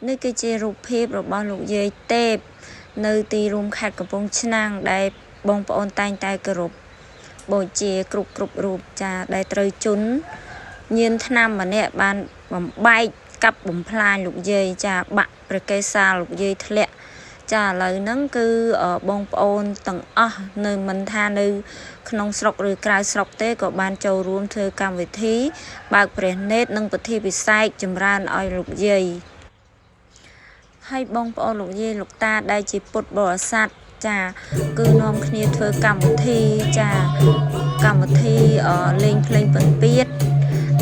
នេះគឺជារូបភាពរបស់លោកយាយទេពនៅទីរួមខេត្តកំពង់ឆ្នាំងដែលបងប្អូនតែងតែគោរពបូជាគ្រប់រូបចាដែលត្រូវជន់ញៀនថ្នាំម្នាក់បានបំបែកកាប់បំផ្លាញលោកយាយចាបាក់ព្រះកេសាលលោកយាយធ្លាក់ចាឥឡូវហ្នឹងគឺបងប្អូនទាំងអស់នៅមិនថានៅក្នុងស្រុកឬក្រៅស្រុកទេក៏បានចូលរួមធ្វើកម្មវិធីបើកព្រះនេត្រនិងពិធីពិសេសចម្រើនឲ្យលោកយាយហើយបងប្អូនលោកយាយលោកតាដែលជាពុទ្ធបរិស័ទចាគឺនាំគ្នាធ្វើកម្មវិធីចាកម្មវិធីលេងភ្លេងពិណពាទ្យ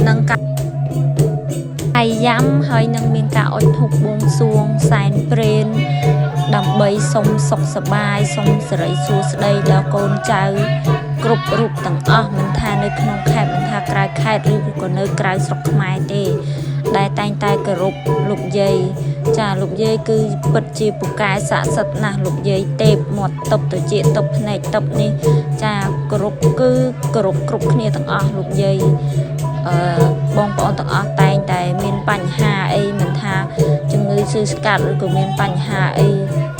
និងហើយយ៉ាំហើយនឹងមានការអុជធូបបួងសួងសែនព្រេនដើម្បីសុំសុខសប្បាយសុំសិរីសួស្តីដល់កូនចៅគ្រប់រូបទាំងអស់មិនថានៅក្នុងខេត្តមិនថាក្រៅខេត្តឬក៏នៅក្រៅស្រុកខ្មែរទេដែលតែងតែគោរពលោកយាយចាលោកយាយគឺពិតជាពូកែស័ក្តិសិទ្ធិណាស់លោកយាយទេពមាត់តុបទៅជាតុបភ្នែកតុបនេះចាគោរពគឺគោរពគ្រប់គ្នាទាំងអស់លោកយាយបងប្អូនទាំងអស់តែងតែមានបញ្ហាអីមិនថាជំងឺឈឺស្កាត់ឬក៏មានបញ្ហាអី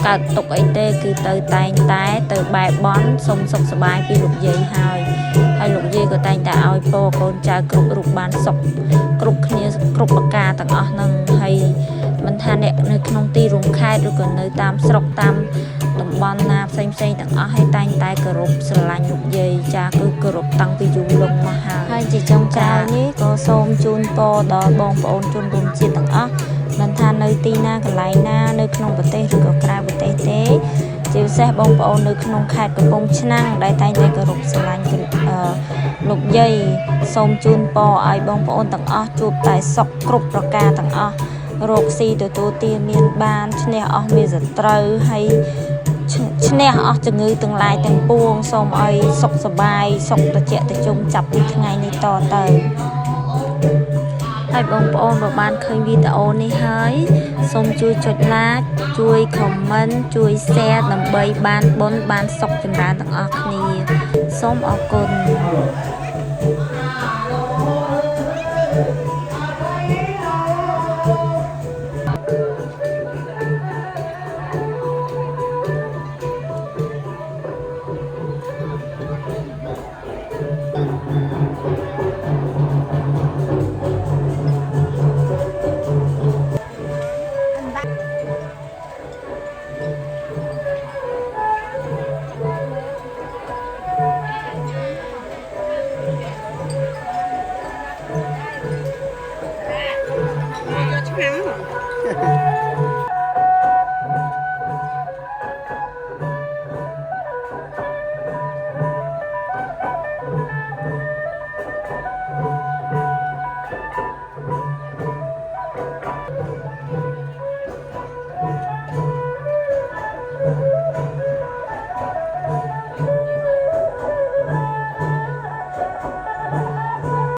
កើតទុកអីទេគឺទៅតែងតែទៅបែបបន់សុំសុខសប្បាយពីលោកយាយហើយលោកយាយក៏តែងតែឲ្យពរកូនចៅគ្រប់រូបបានសុខគ្រប់គ្នាគ្រប់ប្រការទាំងអស់ហ្នឹងហើយមិនថាអ្នកនៅក្នុងទីរួមខេត្តឬក៏នៅតាមស្រុកតាមតំបន់ណាផ្សេងទាំងអស់ហើយតែងតែគោរពស្រឡាញ់លោកយាយចាគឺគោរពតាំងពីយូរលង់មកហើយជាចុងក្រោយនេះក៏សូមជូនពរដល់បងប្អូនជនរួមជាតិទាំងអស់មិនថានៅទីណាកន្លែងណានៅក្នុងប្រទេសឬក៏ក្រៅប្រទេសទេជាពិសេសបងប្អូននៅក្នុងខេត្តកំពង់ឆ្នាំងដែលតែងតែគោរពស្រឡាញ់លោកយាយសូមជូនពរឲ្យបងប្អូនទាំងអស់ជួបតែសុខគ្រប់ប្រការទាំងអស់រកស៊ីទទួលទានមានបានឈ្នះអស់មានសត្រូវហើយឈ្នះអស់ជំងឺទាំងឡាយទាំងពួងសូមឲ្យសុខសប្បាយសុខត្រជាក់ត្រជុំចាប់ពីថ្ងៃនេះតទៅហើយបងប្អូនបើបានឃើញវីដេអូនេះហើយសូមជួយចុច like ជួយ comment ជួយ share ដើម្បីបានបុណ្យបានសុខចម្រើនទាំងអស់គ្នាសូមអរគុណ